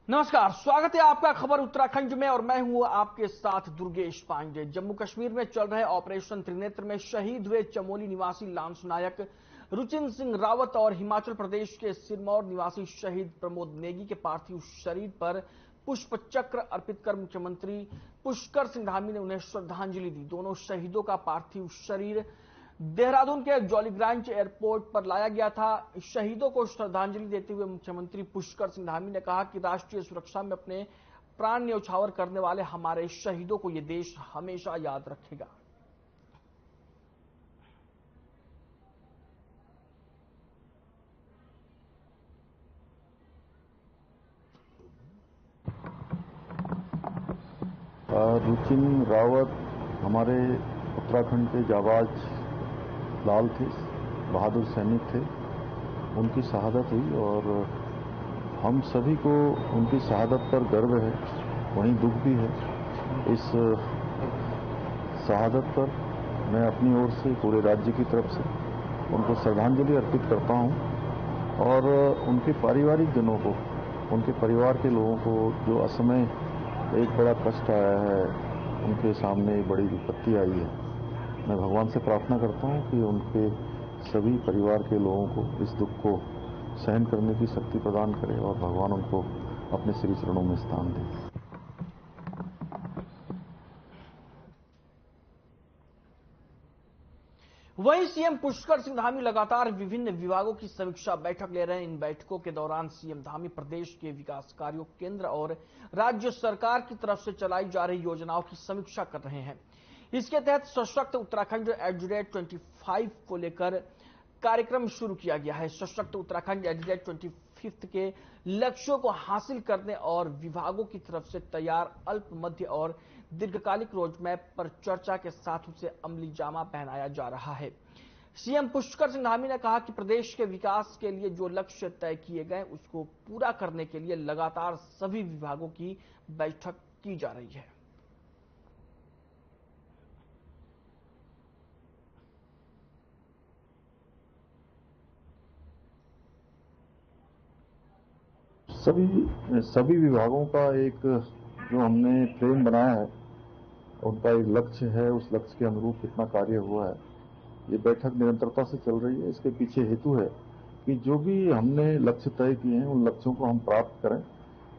नमस्कार, स्वागत है आपका खबर उत्तराखंड में और मैं हूं आपके साथ दुर्गेश पांडे। जम्मू कश्मीर में चल रहे ऑपरेशन त्रिनेत्र में शहीद हुए चमोली निवासी लांस नायक रुचिन सिंह रावत और हिमाचल प्रदेश के सिरमौर निवासी शहीद प्रमोद नेगी के पार्थिव शरीर पर पुष्प चक्र अर्पित कर मुख्यमंत्री पुष्कर सिंह धामी ने उन्हें श्रद्धांजलि दी। दोनों शहीदों का पार्थिव शरीर देहरादून के जॉलीग्रांट एयरपोर्ट पर लाया गया था। शहीदों को श्रद्धांजलि देते हुए मुख्यमंत्री पुष्कर सिंह धामी ने कहा कि राष्ट्रीय सुरक्षा में अपने प्राण न्यौछावर करने वाले हमारे शहीदों को ये देश हमेशा याद रखेगा। रुचिन रावत हमारे उत्तराखंड के जाबाज लाल थे, बहादुर सैनिक थे। उनकी शहादत हुई और हम सभी को उनकी शहादत पर गर्व है, वहीं दुख भी है। इस शहादत पर मैं अपनी ओर से पूरे राज्य की तरफ से उनको श्रद्धांजलि अर्पित करता हूं और उनके पारिवारिक जनों को, उनके परिवार के लोगों को जो असमय एक बड़ा कष्ट आया है, उनके सामने बड़ी विपत्ति आई है, मैं भगवान से प्रार्थना करता हूं कि उनके सभी परिवार के लोगों को इस दुख को सहन करने की शक्ति प्रदान करे और भगवान उनको अपने श्री चरणों में स्थान दे। वहीं सीएम पुष्कर सिंह धामी लगातार विभिन्न विभागों की समीक्षा बैठक ले रहे हैं। इन बैठकों के दौरान सीएम धामी प्रदेश के विकास कार्यों, केंद्र और राज्य सरकार की तरफ से चलाई जा रही योजनाओं की समीक्षा कर रहे हैं। इसके तहत सशक्त उत्तराखंड @25 को लेकर कार्यक्रम शुरू किया गया है। सशक्त उत्तराखंड @25 के लक्ष्यों को हासिल करने और विभागों की तरफ से तैयार अल्प, मध्य और दीर्घकालिक रोडमैप पर चर्चा के साथ उसे अमली जामा पहनाया जा रहा है। सीएम पुष्कर सिंह धामी ने कहा कि प्रदेश के विकास के लिए जो लक्ष्य तय किए गए उसको पूरा करने के लिए लगातार सभी विभागों की बैठक की जा रही है। सभी विभागों का एक जो हमने फ्रेम बनाया है, उनका एक लक्ष्य है, उस लक्ष्य के अनुरूप कितना कार्य हुआ है, ये बैठक निरंतरता से चल रही है। इसके पीछे हेतु है कि जो भी हमने लक्ष्य तय किए हैं उन लक्ष्यों को हम प्राप्त करें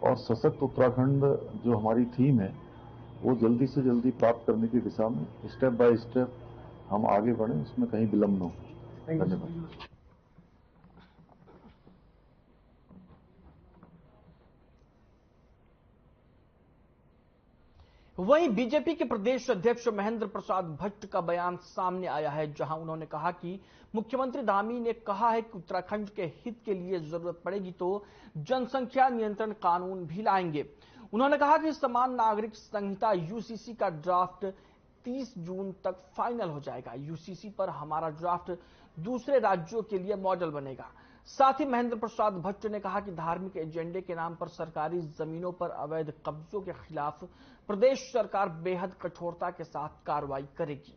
और सशक्त उत्तराखंड जो हमारी थीम है वो जल्दी से जल्दी प्राप्त करने की दिशा में स्टेप बाय स्टेप हम आगे बढ़ें, उसमें कहीं विलंब न हो। धन्यवाद। वहीं बीजेपी के प्रदेश अध्यक्ष महेंद्र प्रसाद भट्ट का बयान सामने आया है, जहां उन्होंने कहा कि मुख्यमंत्री धामी ने कहा है कि उत्तराखंड के हित के लिए जरूरत पड़ेगी तो जनसंख्या नियंत्रण कानून भी लाएंगे। उन्होंने कहा कि समान नागरिक संहिता यूसीसी का ड्राफ्ट 30 जून तक फाइनल हो जाएगा। यूसीसी पर हमारा ड्राफ्ट दूसरे राज्यों के लिए मॉडल बनेगा। साथ ही महेंद्र प्रसाद भट्ट ने कहा कि धार्मिक एजेंडे के नाम पर सरकारी जमीनों पर अवैध कब्जों के खिलाफ प्रदेश सरकार बेहद कठोरता के साथ कार्रवाई करेगी।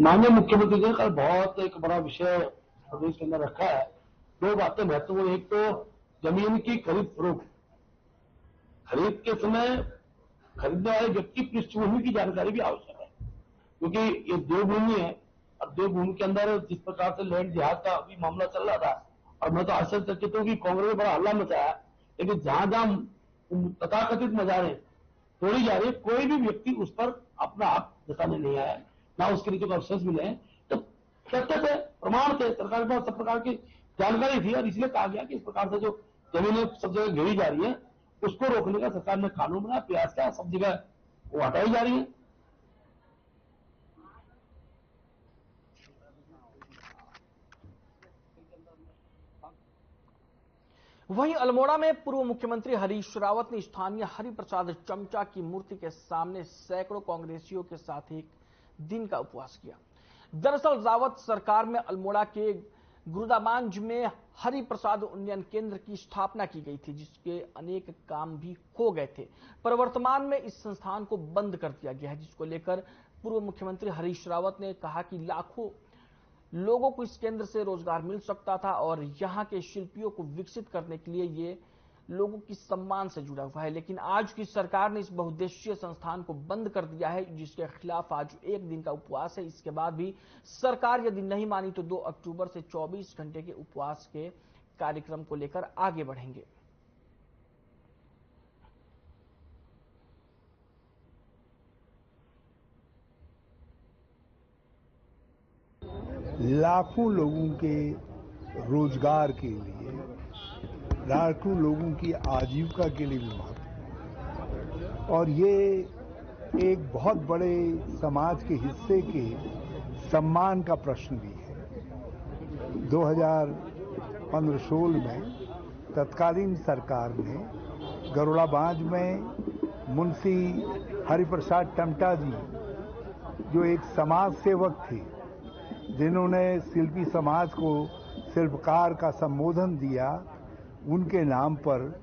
माननीय मुख्यमंत्री जी ने कल बहुत एक बड़ा विषय प्रदेश के अंदर रखा है। दो बातें महत्वपूर्ण, एक तो जमीन की खरीद फरोख्त, खरीद के समय खरीदने वाले व्यक्ति पृष्ठभूमि की जानकारी भी आवश्यक है, क्योंकि ये देवभूमि है। अब देवभूमि के अंदर जिस प्रकार से लैंड जिहाद का अभी मामला चल रहा था, और मैं तो आश्चर्यचकित हूं कि कांग्रेस ने बड़ा हल्ला मचाया, लेकिन जहां जहां तथाकथित मजारें तोड़ी जा रही है, कोई भी व्यक्ति उस पर अपना हक जताने नहीं आया, ना उसके लिए जो अवसर मिले हैं। तो तथ्य थे, प्रमाण थे, सरकार के पास सब प्रकार की जानकारी थी और इसलिए कहा गया कि इस प्रकार से जो जमीनें सब जगह घेरी जा रही है उसको रोकने का सरकार ने कानून बनाया, प्रयास किया, सब जगह वो हटाई जा रही है। वहीं अल्मोड़ा में पूर्व मुख्यमंत्री हरीश रावत ने स्थानीय हरिप्रसाद चमचा की मूर्ति के सामने सैकड़ों कांग्रेसियों के साथ एक दिन का उपवास किया। दरअसल रावत सरकार में अल्मोड़ा के गुरुदाबांज में हरिप्रसाद उन्नयन केंद्र की स्थापना की गई थी, जिसके अनेक काम भी हो गए थे, पर वर्तमान में इस संस्थान को बंद कर दिया गया है, जिसको लेकर पूर्व मुख्यमंत्री हरीश रावत ने कहा कि लाखों लोगों को इस केंद्र से रोजगार मिल सकता था और यहाँ के शिल्पियों को विकसित करने के लिए ये लोगों की सम्मान से जुड़ा हुआ है। लेकिन आज की सरकार ने इस बहुउद्देशीय संस्थान को बंद कर दिया है, जिसके खिलाफ आज एक दिन का उपवास है। इसके बाद भी सरकार यदि नहीं मानी तो 2 अक्टूबर से 24 घंटे के उपवास के कार्यक्रम को लेकर आगे बढ़ेंगे। लाखों लोगों के रोजगार के लिए, लाखों लोगों की आजीविका के लिए भी महत्व, और ये एक बहुत बड़े समाज के हिस्से के सम्मान का प्रश्न भी है। 2015-16 में तत्कालीन सरकार ने गरुड़ाबांज में मुंशी हरिप्रसाद टमटा जी, जो एक समाज सेवक थे, जिन्होंने शिल्पी समाज को शिल्पकार का संबोधन दिया, उनके नाम पर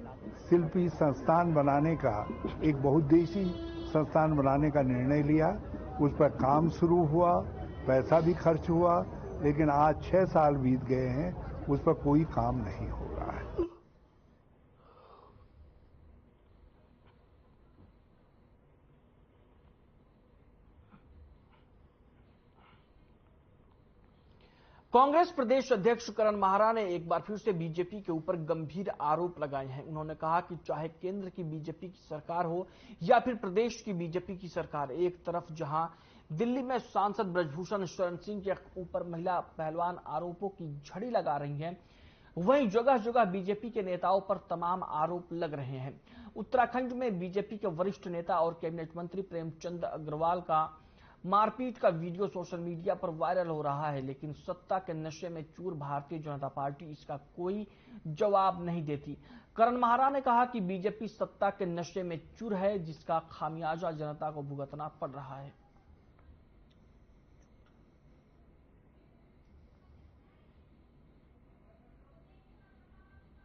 शिल्पी संस्थान बनाने का, एक बहुउद्देशीय संस्थान बनाने का निर्णय लिया। उस पर काम शुरू हुआ, पैसा भी खर्च हुआ, लेकिन आज 6 साल बीत गए हैं, उस पर कोई काम नहीं हो रहा है। कांग्रेस प्रदेश अध्यक्ष करण माहरा ने एक बार फिर से बीजेपी के ऊपर गंभीर आरोप लगाए हैं। उन्होंने कहा कि चाहे केंद्र की बीजेपी की सरकार हो या फिर प्रदेश की बीजेपी की सरकार, एक तरफ जहां दिल्ली में सांसद ब्रजभूषण शरण सिंह के ऊपर महिला पहलवान आरोपों की झड़ी लगा रही हैं, वहीं जगह जगह बीजेपी के नेताओं पर तमाम आरोप लग रहे हैं। उत्तराखंड में बीजेपी के वरिष्ठ नेता और कैबिनेट मंत्री प्रेमचंद अग्रवाल का मारपीट का वीडियो सोशल मीडिया पर वायरल हो रहा है, लेकिन सत्ता के नशे में चूर भारतीय जनता पार्टी इसका कोई जवाब नहीं देती। करण माहरा ने कहा कि बीजेपी सत्ता के नशे में चूर है, जिसका खामियाजा जनता को भुगतना पड़ रहा है।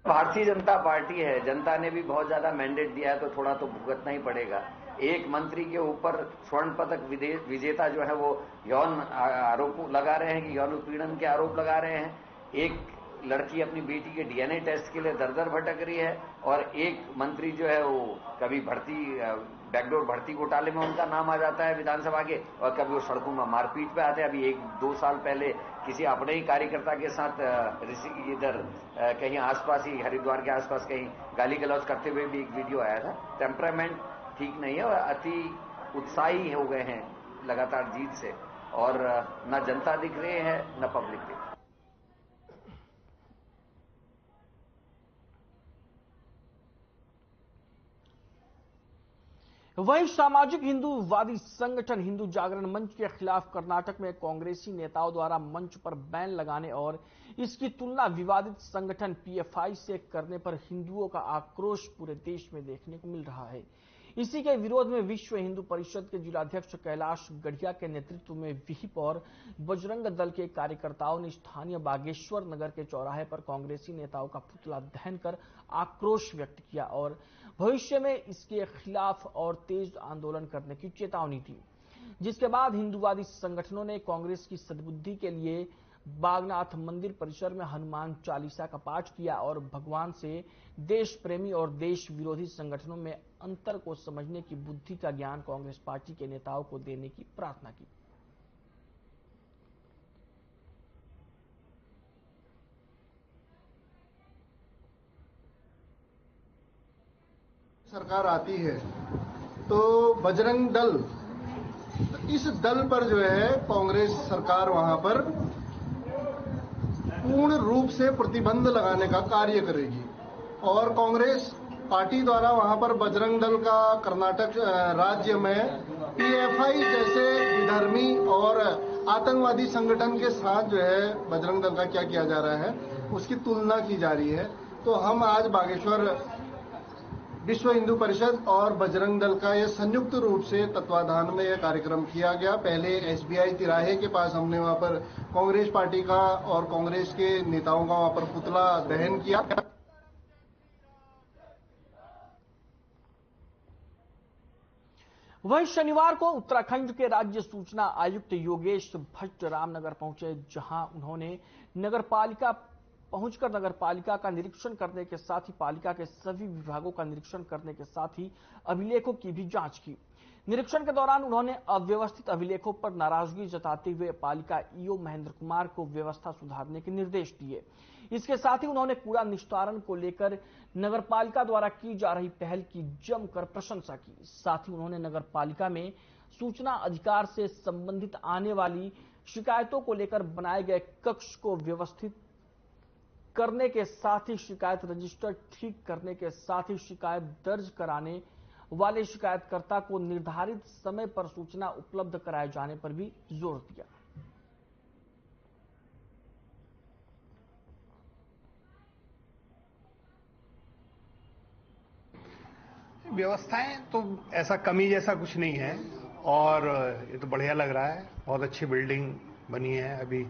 भारतीय जनता पार्टी है, जनता ने भी बहुत ज्यादा मैंडेट दिया है, तो थोड़ा तो भुगतना ही पड़ेगा। एक मंत्री के ऊपर स्वर्ण पदक विजेता जो है वो यौन आरोप लगा रहे हैं कि यौन उत्पीड़न के आरोप लगा रहे हैं। एक लड़की अपनी बेटी के डीएनए टेस्ट के लिए दर दर भटक रही है, और एक मंत्री जो है वो कभी बैकडोर भर्ती घोटाले में उनका नाम आ जाता है विधानसभा के, और कभी वो सड़कों में मारपीट पे आते हैं। अभी 1-2 साल पहले किसी अपने ही कार्यकर्ता के साथ इधर कहीं आसपास ही, हरिद्वार के आसपास कहीं गाली गलौज करते हुए भी एक वीडियो आया था। टेम्परामेंट ठीक नहीं है और अति उत्साही हो गए हैं लगातार जीत से, और न जनता दिख रही है न पब्लिक दिख रही है। वहीं सामाजिक हिंदूवादी संगठन हिंदू जागरण मंच के खिलाफ कर्नाटक में कांग्रेसी नेताओं द्वारा मंच पर बैन लगाने और इसकी तुलना विवादित संगठन पीएफआई से करने पर हिंदुओं का आक्रोश पूरे देश में देखने को मिल रहा है। इसी के विरोध में विश्व हिंदू परिषद के जिलाध्यक्ष कैलाश गढ़िया के नेतृत्व में विहिप और बजरंग दल के कार्यकर्ताओं ने स्थानीय बागेश्वर नगर के चौराहे पर कांग्रेसी नेताओं का पुतला दहन कर आक्रोश व्यक्त किया और भविष्य में इसके खिलाफ और तेज आंदोलन करने की चेतावनी दी। जिसके बाद हिंदूवादी संगठनों ने कांग्रेस की सद्बुद्धि के लिए बागनाथ मंदिर परिसर में हनुमान चालीसा का पाठ किया और भगवान से देश प्रेमी और देश विरोधी संगठनों में अंतर को समझने की बुद्धि का ज्ञान कांग्रेस पार्टी के नेताओं को देने की प्रार्थना की। सरकार आती है तो बजरंग दल, इस दल पर जो है कांग्रेस सरकार वहां पर पूर्ण रूप से प्रतिबंध लगाने का कार्य करेगी, और कांग्रेस पार्टी द्वारा वहां पर बजरंग दल का कर्नाटक राज्य में पीएफआई जैसे विधर्मी और आतंकवादी संगठन के साथ जो है बजरंग दल का क्या किया जा रहा है उसकी तुलना की जा रही है। तो हम आज बागेश्वर विश्व हिंदू परिषद और बजरंग दल का यह संयुक्त रूप से तत्वाधान में यह कार्यक्रम किया गया। पहले एसबीआई तिराहे के पास हमने वहां पर कांग्रेस पार्टी का और कांग्रेस के नेताओं का वहां पर पुतला दहन किया। वहीं शनिवार को उत्तराखंड के राज्य सूचना आयुक्त योगेश भट्ट रामनगर पहुंचे, जहां उन्होंने पहुंचकर नगर पालिका का निरीक्षण करने के साथ ही पालिका के सभी विभागों का निरीक्षण करने के साथ ही अभिलेखों की भी जांच की। निरीक्षण के दौरान उन्होंने अव्यवस्थित अभिलेखों पर नाराजगी जताते हुए पालिका ईओ महेंद्र कुमार को व्यवस्था सुधारने के निर्देश दिए। इसके साथ ही उन्होंने कूड़ा निस्तारण को लेकर नगर पालिका द्वारा की जा रही पहल की जमकर प्रशंसा की। साथ ही उन्होंने नगर पालिका में सूचना अधिकार से संबंधित आने वाली शिकायतों को लेकर बनाए गए कक्ष को व्यवस्थित करने के साथ ही शिकायत रजिस्टर ठीक करने के साथ ही शिकायत दर्ज कराने वाले शिकायतकर्ता को निर्धारित समय पर सूचना उपलब्ध कराए जाने पर भी जोर दिया। व्यवस्थाएं तो ऐसा कमी जैसा कुछ नहीं है और ये तो बढ़िया लग रहा है। बहुत अच्छी बिल्डिंग बनी है, अभी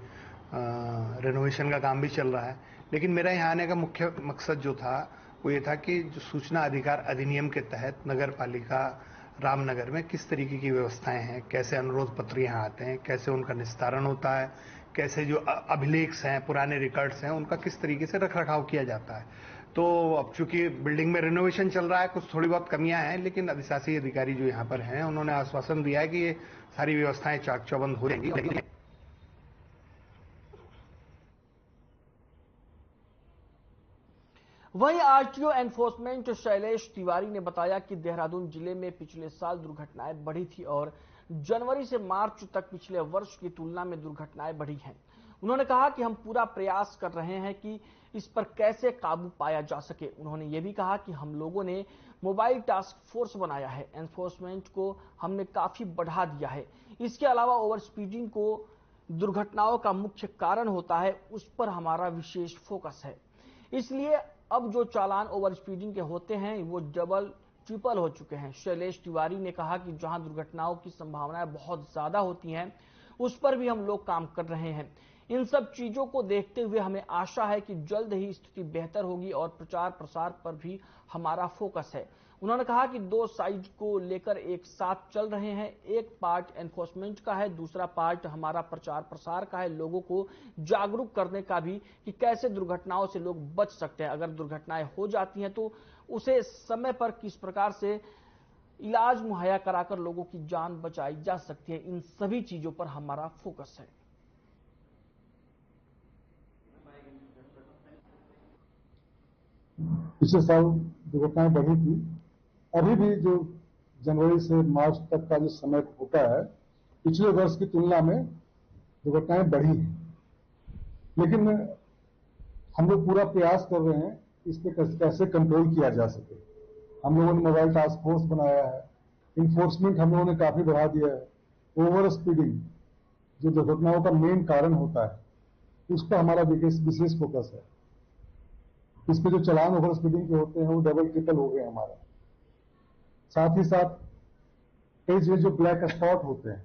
रेनोवेशन का काम भी चल रहा है। लेकिन मेरा यहाँ आने का मुख्य मकसद जो था वो ये था कि जो सूचना अधिकार अधिनियम के तहत नगर पालिका रामनगर में किस तरीके की व्यवस्थाएं हैं, कैसे अनुरोध पत्र यहाँ आते हैं, कैसे उनका निस्तारण होता है, कैसे जो अभिलेख हैं, पुराने रिकॉर्ड्स हैं, उनका किस तरीके से रखरखाव किया जाता है। तो अब चूंकि बिल्डिंग में रिनोवेशन चल रहा है, कुछ थोड़ी बहुत कमियां हैं, लेकिन अधिशासी अधिकारी जो यहाँ पर हैं उन्होंने आश्वासन दिया है कि ये सारी व्यवस्थाएं चाक चौबंद हो जाएंगी। वहीं आरटीओ एनफोर्समेंट शैलेश तिवारी ने बताया कि देहरादून जिले में पिछले साल दुर्घटनाएं बढ़ी थी और जनवरी से मार्च तक पिछले वर्ष की तुलना में दुर्घटनाएं बढ़ी हैं। उन्होंने कहा कि हम पूरा प्रयास कर रहे हैं कि इस पर कैसे काबू पाया जा सके। उन्होंने ये भी कहा कि हम लोगों ने मोबाइल टास्क फोर्स बनाया है, एनफोर्समेंट को हमने काफी बढ़ा दिया है। इसके अलावा ओवर स्पीडिंग को दुर्घटनाओं का मुख्य कारण होता है, उस पर हमारा विशेष फोकस है। इसलिए अब जो चालान ओवर स्पीडिंग के होते हैं वो डबल ट्रिपल हो चुके हैं। शैलेश तिवारी ने कहा कि जहां दुर्घटनाओं की संभावनाएं बहुत ज्यादा होती हैं उस पर भी हम लोग काम कर रहे हैं। इन सब चीजों को देखते हुए हमें आशा है कि जल्द ही स्थिति बेहतर होगी और प्रचार प्रसार पर भी हमारा फोकस है। उन्होंने कहा कि दो साइड को लेकर एक साथ चल रहे हैं, एक पार्ट एनफोर्समेंट का है, दूसरा पार्ट हमारा प्रचार प्रसार का है, लोगों को जागरूक करने का भी कि कैसे दुर्घटनाओं से लोग बच सकते हैं। अगर दुर्घटनाएं हो जाती हैं तो उसे समय पर किस प्रकार से इलाज मुहैया कराकर लोगों की जान बचाई जा सकती है, इन सभी चीजों पर हमारा फोकस है। पिछले साल दुर्घटनाएं बढ़ी थी, अभी भी जो जनवरी से मार्च तक का जो समय होता है पिछले वर्ष की तुलना में दुर्घटनाएं बढ़ी हैं। लेकिन हम लोग पूरा प्रयास कर रहे हैं इस पर कैसे कंट्रोल किया जा सके। हम लोगों ने मोबाइल टास्क फोर्स बनाया है, इन्फोर्समेंट हम लोगों ने काफी बढ़ा दिया है। ओवर स्पीडिंग जो दुर्घटनाओं का मेन कारण होता है उस पर हमारा विशेष फोकस है। इसके जो चालान ओवर स्पीडिंग के होते हैं वो डबल ट्रिपल हो गए हमारा। साथ ही साथ कई जगह जो ब्लैक स्पॉट होते हैं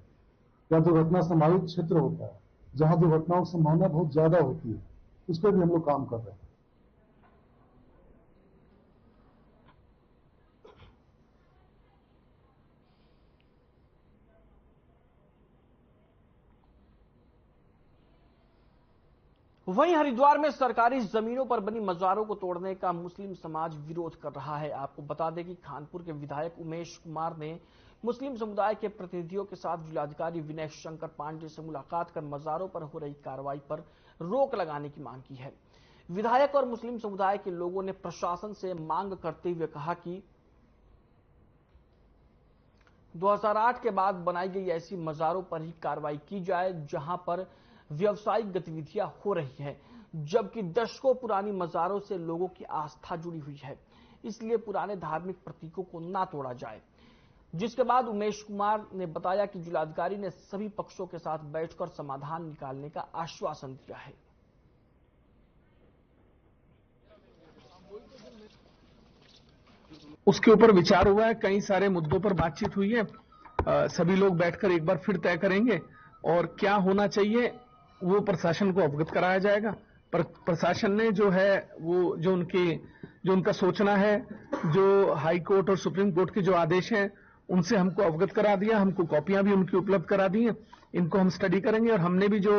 या दुर्घटना संभावित क्षेत्र होता है जहां दुर्घटनाओं की संभावना बहुत ज्यादा होती है, उस पर भी हम लोग काम कर रहे हैं। वहीं हरिद्वार में सरकारी जमीनों पर बनी मजारों को तोड़ने का मुस्लिम समाज विरोध कर रहा है। आपको बता दें कि खानपुर के विधायक उमेश कुमार ने मुस्लिम समुदाय के प्रतिनिधियों के साथ जिलाधिकारी विनय शंकर पांडे से मुलाकात कर मजारों पर हो रही कार्रवाई पर रोक लगाने की मांग की है। विधायक और मुस्लिम समुदाय के लोगों ने प्रशासन से मांग करते हुए कहा कि 2008 के बाद बनाई गई ऐसी मजारों पर ही कार्रवाई की जाए जहां पर व्यावसायिक गतिविधियां हो रही हैं, जबकि दशकों पुरानी मजारों से लोगों की आस्था जुड़ी हुई है। इसलिए पुराने धार्मिक प्रतीकों को ना तोड़ा जाए। जिसके बाद उमेश कुमार ने बताया कि जिलाधिकारी ने सभी पक्षों के साथ बैठकर समाधान निकालने का आश्वासन दिया है। उसके ऊपर विचार हुआ है, कई सारे मुद्दों पर बातचीत हुई है। सभी लोग बैठकर एक बार फिर तय करेंगे और क्या होना चाहिए वो प्रशासन को अवगत कराया जाएगा। पर प्रशासन ने जो है वो जो उनका सोचना है, जो हाई कोर्ट और सुप्रीम कोर्ट के जो आदेश हैं उनसे हमको अवगत करा दिया, हमको कॉपियां भी उनकी उपलब्ध करा दी हैं। इनको हम स्टडी करेंगे और हमने भी जो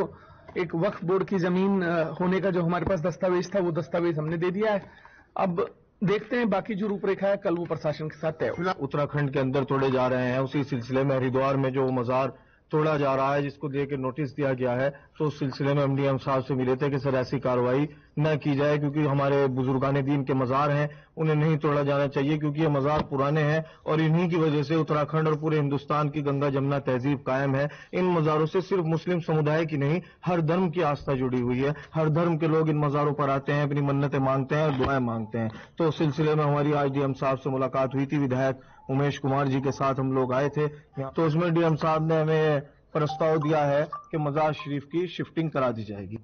एक वक्फ बोर्ड की जमीन होने का जो हमारे पास दस्तावेज था वो दस्तावेज हमने दे दिया है। अब देखते हैं बाकी जो रूपरेखा है कल वो प्रशासन के साथ तय होगा। उत्तराखंड के अंदर तोड़े जा रहे हैं, उसी सिलसिले में हरिद्वार में जो मजार तोड़ा जा रहा है जिसको देकर नोटिस दिया गया है, तो उस सिलसिले में एमडीएम साहब से मिले थे कि सर ऐसी कार्रवाई न की जाए, क्योंकि हमारे बुजुर्गान दीन के मजार हैं, उन्हें नहीं तोड़ा जाना चाहिए, क्योंकि ये मजार पुराने हैं और इन्हीं की वजह से उत्तराखंड और पूरे हिंदुस्तान की गंगा जमुना तहजीब कायम है। इन मजारों से सिर्फ मुस्लिम समुदाय की नहीं, हर धर्म की आस्था जुड़ी हुई है। हर धर्म के लोग इन मजारों पर आते हैं, अपनी मन्नतें मांगते हैं और दुआएं मांगते हैं। तो उस सिलसिले में हमारी आज डीएम साहब से मुलाकात हुई थी, विधायक उमेश कुमार जी के साथ हम लोग आए थे। तो उसमें डीएम साहब ने हमें प्रस्ताव दिया है कि मजार शरीफ की शिफ्टिंग करा दी जाएगी।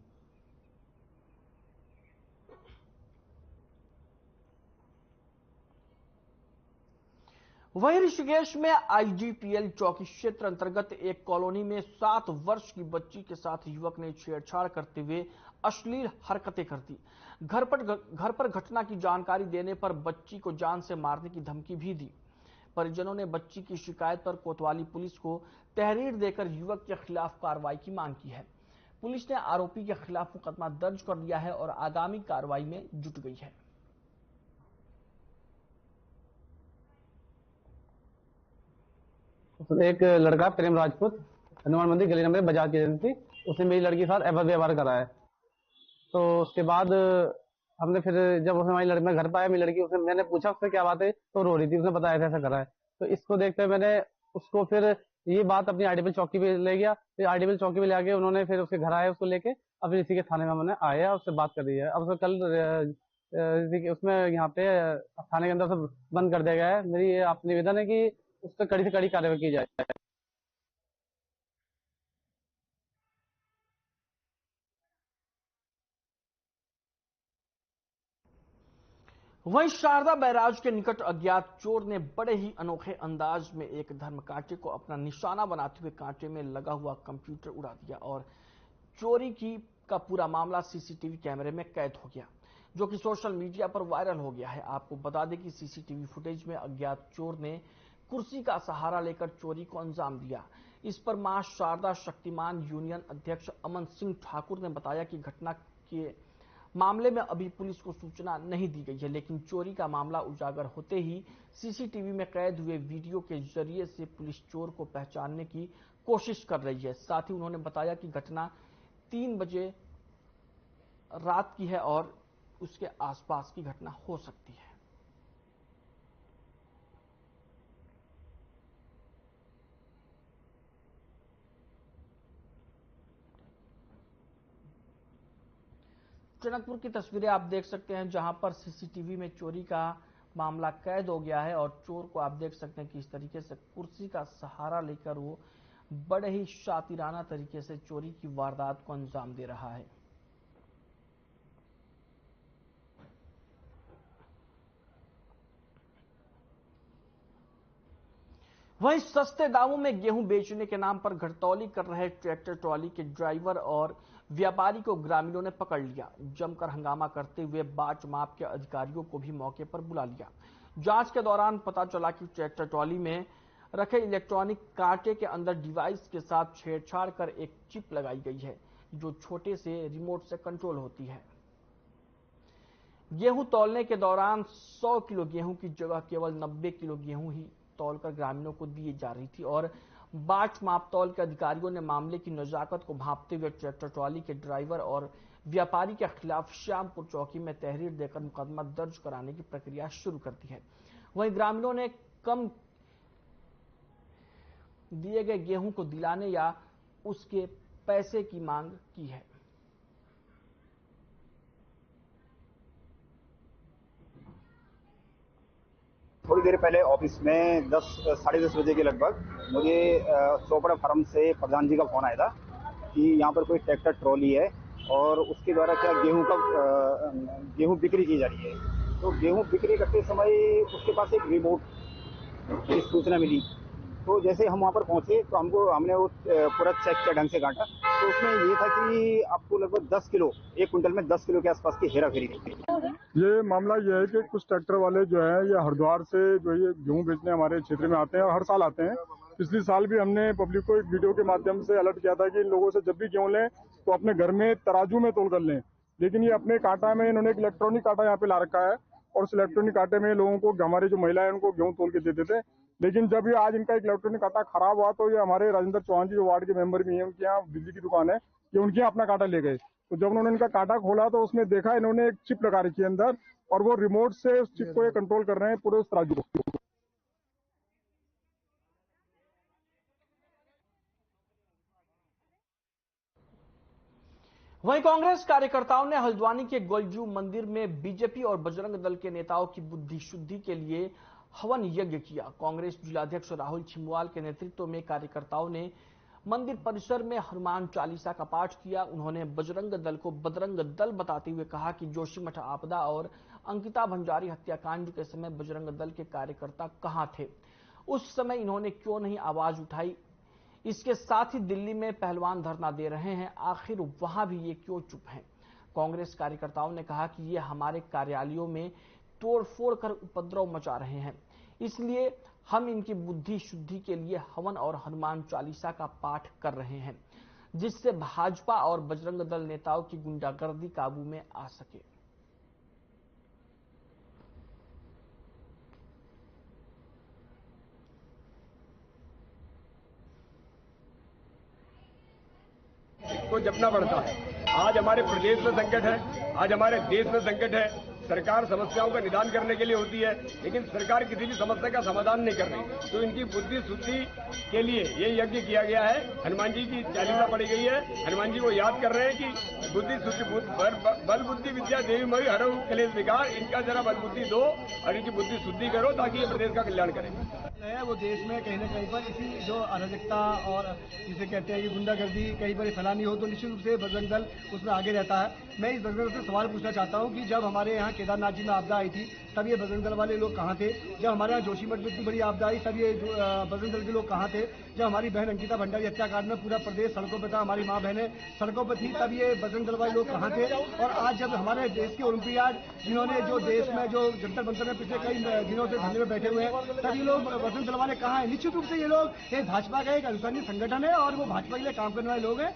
वहीं ऋषिकेश में आईजीपीएल चौकी क्षेत्र अंतर्गत एक कॉलोनी में 7 वर्ष की बच्ची के साथ युवक ने छेड़छाड़ करते हुए अश्लील हरकतें कर दी। घर पर घटना की जानकारी देने पर बच्ची को जान से मारने की धमकी भी दी। परिजनों ने बच्ची की शिकायत पर कोतवाली पुलिस को तहरीर देकर युवक के खिलाफ कार्रवाई की मांग की है। पुलिस ने आरोपी के खिलाफ मुकदमा दर्ज कर लिया है और आगामी कार्रवाई में जुट गई है। एक लड़का प्रेम राजपूत हनुमान मंदिर गली नंबर बाजार की एजेंसी, उसने मेरी लड़की के साथ अवैध व्यवहार करा है। तो उसके बाद हमने फिर जब उसने हमारी लड़की घर पर आया, मेरी लड़की उसने मैंने पूछा उससे क्या बात है, तो रो रही थी। उसने बताया ऐसा करा है। तो इसको देखते हुए मैंने उसको फिर ये बात अपनी आईडीपीएल चौकी पे ले गया। फिर आईडीपीएल चौकी पे ले आके उन्होंने फिर उसके घर आए, उसको लेके अब इसी के थाने में हमने आया, उससे बात कर दी है। अब उसको कल उसमें यहाँ पे थाने के अंदर सब बंद कर दिया गया है। मेरी ये आप निवेदन है कि उस पर कड़ी से कड़ी कार्रवाई की जाए। वहीं शारदा बैराज के निकट अज्ञात चोर ने बड़े ही अनोखे अंदाज में एक धर्मकांटे को अपना निशाना बनाते हुए कांटे में लगा हुआ कंप्यूटर उड़ा दिया और चोरी का पूरा मामला सीसीटीवी कैमरे में कैद हो गया, जो कि सोशल मीडिया पर वायरल हो गया है। आपको बता दें कि सीसीटीवी फुटेज में अज्ञात चोर ने कुर्सी का सहारा लेकर चोरी को अंजाम दिया। इस पर मां शारदा शक्तिमान यूनियन अध्यक्ष अमन सिंह ठाकुर ने बताया कि घटना के मामले में अभी पुलिस को सूचना नहीं दी गई है, लेकिन चोरी का मामला उजागर होते ही सीसीटीवी में कैद हुए वीडियो के जरिए से पुलिस चोर को पहचानने की कोशिश कर रही है। साथ ही उन्होंने बताया कि घटना 3 बजे रात की है और उसके आसपास की घटना हो सकती है। टनकपुर की तस्वीरें आप देख सकते हैं, जहां पर सीसीटीवी में चोरी का मामला कैद हो गया है और चोर को आप देख सकते हैं कि इस तरीके से कुर्सी का सहारा लेकर वो बड़े ही शातिराना तरीके से चोरी की वारदात को अंजाम दे रहा है। वहीं सस्ते दामों में गेहूं बेचने के नाम पर घटतौली कर रहे ट्रैक्टर ट्रॉली के ड्राइवर और व्यापारी को ग्रामीणों ने पकड़ लिया। जमकर हंगामा करते हुए बाच माप के अधिकारियों को भी मौके पर बुला लिया। जांच के दौरान पता चला कि ट्रैक्टर ट्रॉली में रखे इलेक्ट्रॉनिक कांटे के अंदर डिवाइस के साथ छेड़छाड़ कर एक चिप लगाई गई है, जो छोटे से रिमोट से कंट्रोल होती है। गेहूं तौलने के दौरान 100 किलो गेहूं की जगह केवल 90 किलो गेहूं ही तौलकर ग्रामीणों को दी जा रही थी और बाच मापतौल के अधिकारियों ने मामले की नजाकत को भांपते हुए ट्रैक्टर ट्रॉली के ड्राइवर और व्यापारी के खिलाफ श्यामपुर चौकी में तहरीर देकर मुकदमा दर्ज कराने की प्रक्रिया शुरू कर दी है। वहीं ग्रामीणों ने कम दिए गए गेहूं को दिलाने या उसके पैसे की मांग की है। थोड़ी देर पहले ऑफिस में 10 साढ़े 10 बजे के लगभग मुझे चोपड़ा फार्म से प्रधान जी का फोन आया था कि यहाँ पर कोई ट्रैक्टर ट्रॉली है और उसके द्वारा क्या गेहूं बिक्री की जा रही है। तो गेहूं बिक्री करते समय उसके पास एक रिमोट की सूचना मिली तो जैसे हम वहाँ पर पहुंचे तो हमने वो पूरा चेक किया, ढंग से काटा, तो उसमें ये था कि आपको लगभग 10 किलो, 1 क्विंटल में 10 किलो के आसपास की हेराफेरी थी। ये मामला ये है कि कुछ ट्रैक्टर वाले जो है ये हरिद्वार से जो ये गेहूं बेचने हमारे क्षेत्र में आते हैं और हर साल आते हैं। पिछले साल भी हमने पब्लिक को एक वीडियो के माध्यम से अलर्ट किया था कि इन लोगों से जब भी गेहूं लें तो अपने घर में तराजू में तोल कर लें। लेकिन ये अपने कांटा में इन्होंने एक इलेक्ट्रॉनिक कांटा यहाँ पे ला रखा है और उस इलेक्ट्रॉनिक कांटे में लोगों को, हमारे जो महिलाएं उनको गेहूं तोल के देते थे। लेकिन जब ये आज इनका एक इलेक्ट्रॉनिक कांटा खराब हुआ तो ये हमारे राजेंद्र चौहान जी जो वार्ड के मेंबर भी हैं, उनके यहाँ बिजली की दुकान है, ये उनके यहाँ अपना कांटा ले गए। तो जब उन्होंने इनका कांटा खोला तो उसमें देखा इन्होंने एक चिप लगा रखी है अंदर और वो रिमोट से उस चिप को ये कंट्रोल कर रहे हैं पूरे उस तराजू को। वहीं कांग्रेस कार्यकर्ताओं ने हल्द्वानी के गोलजू मंदिर में बीजेपी और बजरंग दल के नेताओं की बुद्धि शुद्धि के लिए हवन यज्ञ किया। कांग्रेस जिलाध्यक्ष राहुल छिमुआल के नेतृत्व में कार्यकर्ताओं ने मंदिर परिसर में हनुमान चालीसा का पाठ किया। उन्होंने बजरंग दल को बदरंग दल बताते हुए कहा कि जोशीमठ आपदा और अंकिता भंडारी हत्याकांड के समय बजरंग दल के कार्यकर्ता कहां थे, उस समय इन्होंने क्यों नहीं आवाज उठाई। इसके साथ ही दिल्ली में पहलवान धरना दे रहे हैं, आखिर वहां भी ये क्यों चुप हैं। कांग्रेस कार्यकर्ताओं ने कहा कि ये हमारे कार्यालयों में तोड़फोड़ कर उपद्रव मचा रहे हैं, इसलिए हम इनकी बुद्धि शुद्धि के लिए हवन और हनुमान चालीसा का पाठ कर रहे हैं, जिससे भाजपा और बजरंग दल नेताओं की गुंडागर्दी काबू में आ सके। को जपना पड़ता है। आज हमारे प्रदेश में संकट है, आज हमारे देश में संकट है। सरकार समस्याओं का निदान करने के लिए होती है, लेकिन सरकार किसी भी समस्या का समाधान नहीं कर रही। तो इनकी बुद्धि शुद्धि के लिए ये यज्ञ किया गया है। हनुमान जी की चालीसा पढ़ी गई है। हनुमान जी को याद कर रहे हैं कि बुद्धि शुद्धि बल बुद्धि विद्या देवी मई हरऊ कलेश विकार, इनका जरा बल बुद्धि दो और इनकी बुद्धि शुद्धि करो ताकि ये प्रदेश का कल्याण करें। वो देश में कहीं न कहीं पर इसी जो अराजकता और जिसे कहते हैं कि गुंडागर्दी कहीं पर फैलानी हो तो निश्चित रूप से बजरंग दल उसमें आगे रहता है। मैं इस बजरंग दल से सवाल पूछना चाहता हूं कि जब हमारे यहाँ केदारनाथ जी में आपदा आई थी तब ये बजरंग दल वाले लोग कहाँ थे? जब हमारे यहाँ जोशीमठ में इतनी बड़ी आपदा आई तब ये बजरंग दल के लोग कहाँ थे? जब हमारी बहन अंकिता भंडारी हत्याकांड में पूरा प्रदेश सड़कों पर था, हमारी माँ बहनें सड़कों पर थी, तब ये बजरंग दल वाले लोग कहाँ थे? और आज जब हमारे देश के ओलंपियाड जिन्होंने जो देश में जो जंतर मंतर में पिछले कई दिनों से धरने में बैठे हुए हैं, तब ये लोग बजरंग दल वाले कहाँ है? निश्चित रूप से ये लोग एक भाजपा का एक अनुसरणीय संगठन है और वो भाजपा के लिए काम करने वाले लोग हैं।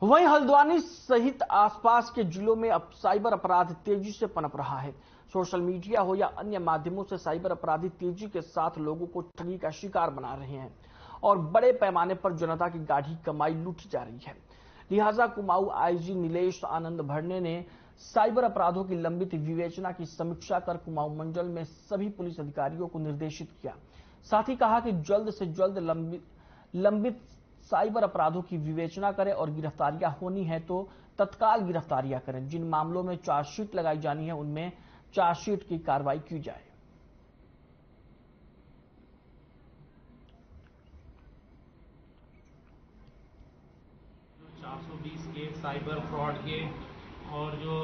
वहीं हल्द्वानी सहित आसपास के जिलों में अब साइबर अपराध तेजी से पनप रहा है। सोशल मीडिया हो या अन्य माध्यमों से साइबर अपराधी तेजी के साथ लोगों को ठगी का शिकार बना रहे हैं और बड़े पैमाने पर जनता की गाढ़ी कमाई लूटी जा रही है। लिहाजा कुमाऊं आईजी नीलेश आनंद भरने ने साइबर अपराधों की लंबित विवेचना की समीक्षा कर कुमाऊं मंडल में सभी पुलिस अधिकारियों को निर्देशित किया। साथ ही कहा कि जल्द से जल्द लंबित साइबर अपराधों की विवेचना करें और गिरफ्तारियां होनी है तो तत्काल गिरफ्तारियां करें। जिन मामलों में चार्जशीट लगाई जानी है उनमें चार्जशीट की कार्रवाई की जाए। के साइबर फ्रॉड के और जो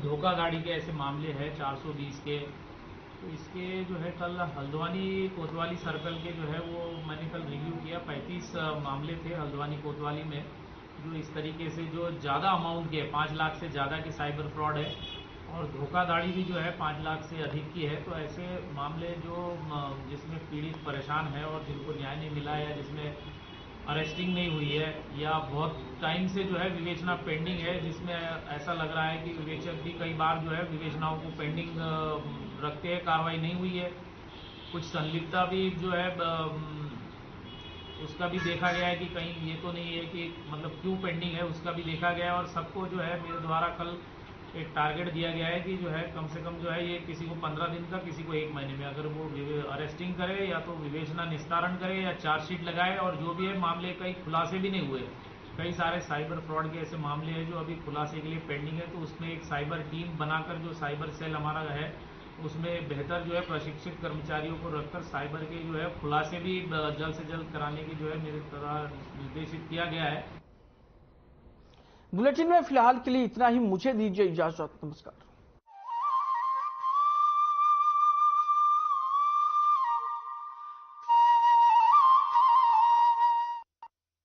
धोखाधड़ी के ऐसे मामले हैं 420 के, तो इसके जो है कल हल्द्वानी कोतवाली सर्कल के जो है वो मैंने कल रिव्यू किया। 35 मामले थे हल्द्वानी कोतवाली में जो इस तरीके से जो ज़्यादा अमाउंट के 5 लाख से ज़्यादा की साइबर फ्रॉड है और धोखाधड़ी भी जो है 5 लाख से अधिक की है। तो ऐसे मामले जो जिसमें पीड़ित परेशान है और जिनको न्याय नहीं मिला है, जिसमें अरेस्टिंग नहीं हुई है या बहुत टाइम से जो है विवेचना पेंडिंग है, जिसमें ऐसा लग रहा है कि विवेचक भी कई बार जो है विवेचनाओं को पेंडिंग रखते हैं, कार्रवाई नहीं हुई है। कुछ संलिप्तता भी जो है उसका भी देखा गया है कि कहीं ये तो नहीं है कि मतलब क्यों पेंडिंग है, उसका भी देखा गया है। और सबको जो है मेरे द्वारा कल एक टारगेट दिया गया है कि जो है कम से कम जो है ये किसी को 15 दिन का, किसी को 1 महीने में अगर वो अरेस्टिंग करे या तो विवेचना निस्तारण करे या चार्जशीट लगाए। और जो भी है मामले कई खुलासे भी नहीं हुए, कई सारे साइबर फ्रॉड के ऐसे मामले हैं जो अभी खुलासे के लिए पेंडिंग है। तो उसमें एक साइबर टीम बनाकर जो साइबर सेल हमारा है उसमें बेहतर जो है प्रशिक्षित कर्मचारियों को रखकर साइबर के जो है खुलासे भी जल्द से जल्द कराने की जो है मेरे द्वारा निर्देशित किया गया है। बुलेटिन में फिलहाल के लिए इतना ही। मुझे दीजिए इजाजत। नमस्कार।